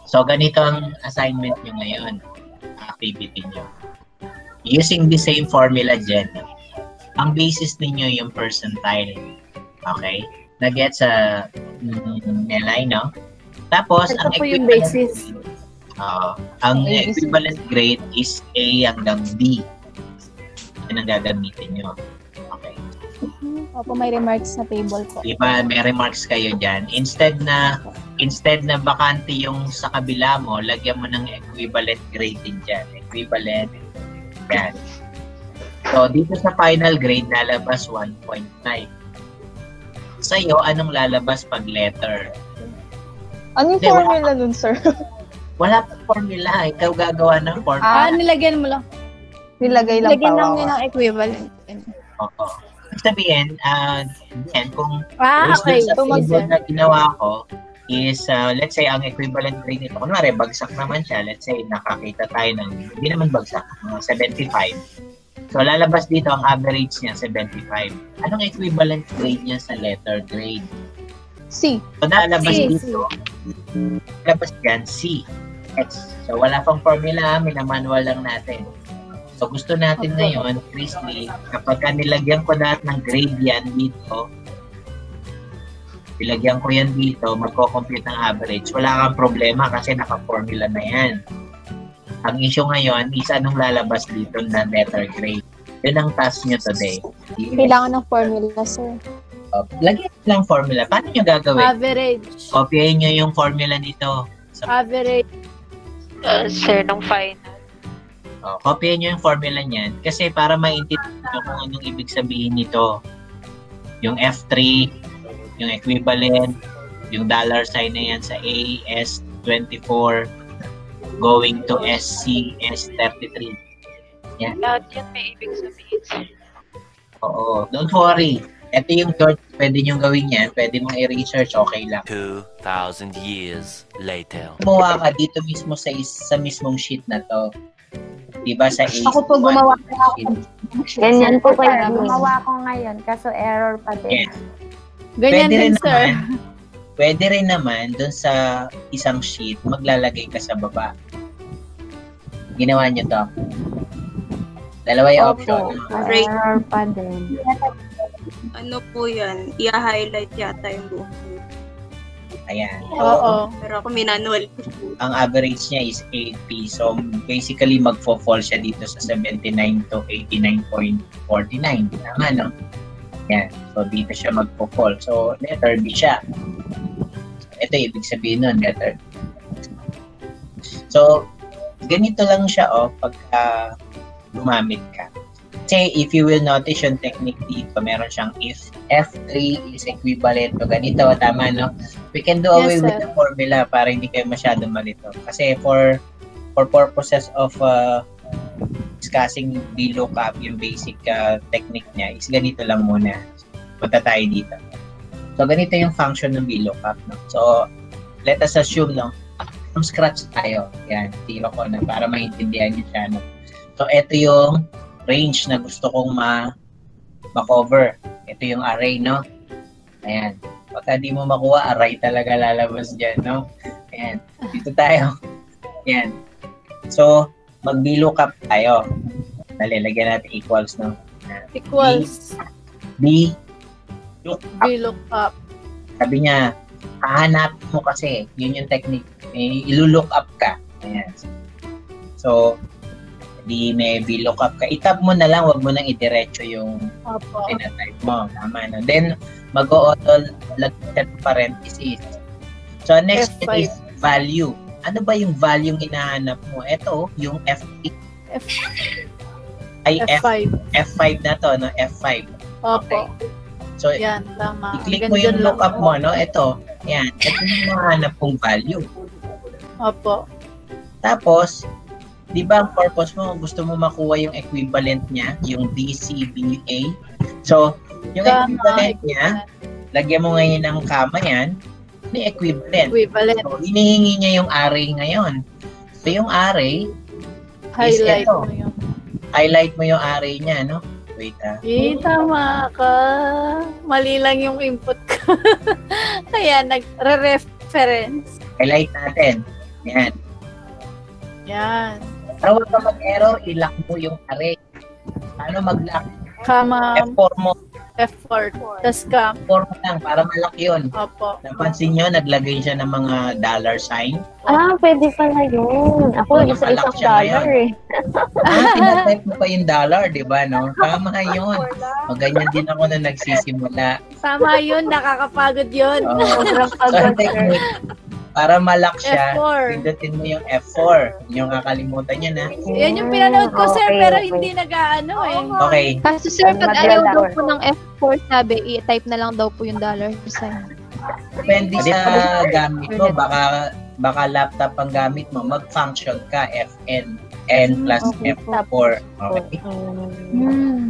So, ganito ang assignment nyo ngayon, activity nyo. Using the same formula, Jen, ang basis ninyo yung percentile. Okay? Nag-get sa Melay, no? Tapos, Ito po yung basis. Ang equivalent grade is A hanggang B. Yan ang gagamitin nyo. Okay. Opo, may remarks na table po. Diba, may remarks kayo dyan. Instead na bakante yung sa kabila mo, lagyan mo ng equivalent grade din dyan. Equivalent. Yan. So, dito sa final grade, lalabas 1.5. Sa'yo, anong lalabas pag letter? Anong formula nun, sir? Wala pa formula. Ikaw gagawa ng formula. Nilagyan mo lang. Nilagay lang Lagyan lang pa. yun ng equivalent. Oo. Sabihin, kung Okay. sa table na ginawa ko is, let's say, ang equivalent grade nito, kunwari, bagsak naman siya. Let's say, nakakita tayo ng, hindi naman bagsak, 75. So, lalabas dito ang average niya, 75. Anong equivalent grade niya sa letter grade? C. So, nalabas dito, lalabas dyan, C. X. So, wala pang formula, minamanual lang natin. So, gusto natin ngayon, Christy, kapag nilagyan ko lahat ng grade yan dito, ilagyan ko yan dito, magko-compute ng average. Wala kang problema kasi naka-formula na yan. Ang issue ngayon is anong lalabas dito na letter grade. Yun ang task nyo today. Kailangan ng formula, sir. Lagyan lang formula. Paano nyo gagawin? Average. Kopyahin nyo yung formula nito. Average. Sir, nung final. Kopyahin nyo yung formula niyan. Kasi para maintindihan nyo kung anong ibig sabihin nito. Yung F3, yung equivalent, yung dollar sign na yan sa A, S24, going to SC, S33. Yan. Lahat yun may ibig sabihin, sir. Oo. Don't worry. Ito yung George, pwede nyo gawin yan. Pwede mong i-research, okay lang. 2,000 years later. Gumawa ka dito mismo sa mismong sheet na to. Diba sa A? Ako po gumawa ko ako. Ganyan po kayo. Gumawa ko ngayon, kaso error pa din. Yes. Ganyan din, sir. Pwede rin naman dun sa isang sheet, maglalagay ka sa baba. Ginawa nyo to. Dalawa yung option. Error pa din. Ano po yan? I-highlight yata yung buong. Ayan. Oo. Pero ako minanual. Ang average niya is 80. So, basically, magfo-fall siya dito sa 79 to 89.49. Tama, no? Yan. So, dito siya magfo-fall. So, letter B siya. Ito ibig sabihin nun, letter B. So, ganito lang siya, pagka gumamit ka. Kasi if you will notice yung technique dito, meron siyang if F3 is equivalent to ganito, tama, no? We can do away with the formula para hindi kayo masyadong malito. Kasi for purposes of discussing VLOOKUP, yung basic technique niya, is ganito lang muna. Punta tayo dito. So, ganito yung function ng VLOOKUP, no? So, let us assume, no? From scratch tayo. Yan, tiro ko na para maintindihan niyo siya, no? So, ito yung range na gusto kong ma-cover. Ito yung array, no? Ayan. Pagka di mo makuha, array talaga lalabas dyan, no? Ayan. Dito tayo. Ayan. So, mag-VLOOKUP tayo. Dali, lagyan natin equals, no? Equals. B. VLOOKUP. Sabi niya, hahanap mo kasi. Yun yung technique. Ilu-look up ka. Ayan. So, di may VLOOKUP ka. I-tab mo na lang, wag mo nang idiretso yung type mo. Tama, no? Then, mag-o-auto set parenthesis. So, next is value. Ano ba yung value yung hinahanap mo? Ito, yung F8. Ay, F5. F5 na to, no? F5. Opo. So, yan, tama. I-click mo yung lookup mo, no? Ito. Yan. Ito yung hinahanap kong value. Opo. Tapos, di ba ang purpose mo, gusto mo makuha yung equivalent niya, yung DCBA. So, yung equivalent niya, lagyan mo ngayon ng comma yan, ni equivalent. So, hinihingi niya yung array ngayon. So, yung array, highlight mo yung highlight mo yung array niya, no? Wait, tama ka. Mali lang yung input ko. Kaya, nagre-reference. Highlight natin. Yan. Yan. Para huwag ka mag-error, i-lock mo yung array. Paano mag-lock? Kama F4 mo. F4. Tas cam. F4 mo lang para malak yun. Opo. Napansin nyo, naglagay siya ng mga dollar sign. Pwede pala yun. Ako, Oo, nakalak isa-isang siya dollar ngayon. eh. Pinatype mo pa yung dollar, di ba, no? Tama yun. Ganyan din ako na nagsisimula. Tama yun, nakakapagod yun. Sobrang So, pagod, ang sir. technique, para malak siya, F4. pindutin mo yung F4. Hindi yung kakalimutan yan, ha? Yan yung pinanood ko, sir, Okay, pero okay. hindi nag-ano eh. Okay. Kasi sir, pag ayaw daw Dollar. po ng F4, sabi, i-type na lang daw po yung dollar sign. Depende sa gamit mo. Baka laptop ang gamit mo. Mag-function ka, Fn. N plus F4. Okay?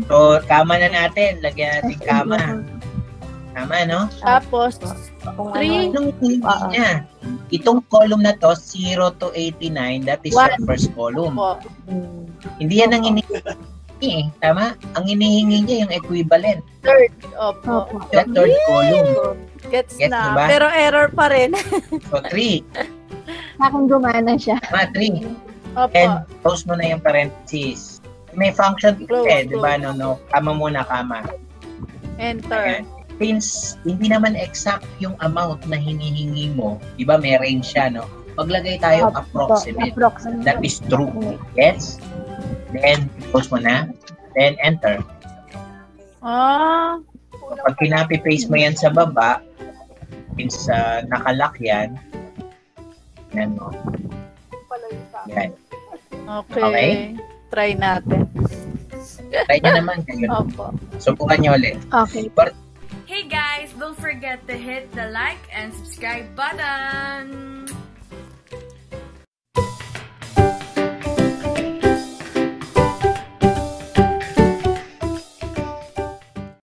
So, kama na natin. Lagyan natin kama. Tama, no? Tapos, Kung 3, Anong hindi niya? Itong column na to, 0 to 89, that is One. your first column. po. Hindi yan ang hinihingi. Tama? Ang hinihingi niya yung equivalent. Third, opo. That third column. Gets Gets na. mo ba? Pero error pa rin. So, 3. Sa akin gumana siya. Tama, 3. Opo. And close mo na yung parentheses. May function Close, di ba? close. No. Kama muna, kama. Enter. Ayan. Since hindi naman exact yung amount na hinihingi mo, di ba may range siya, no? Maglagay tayo approximate. That is true. Yes? Then, close mo na. Then, enter. Ah, Pag pinapi-paste mo yan sa baba, since nakalock yan, yan mo. Yan. okay. Okay. Try natin. Try nyo naman kayo. Opo. Subukan nyo ulit. Okay. Hey guys, don't forget to hit the like and subscribe button.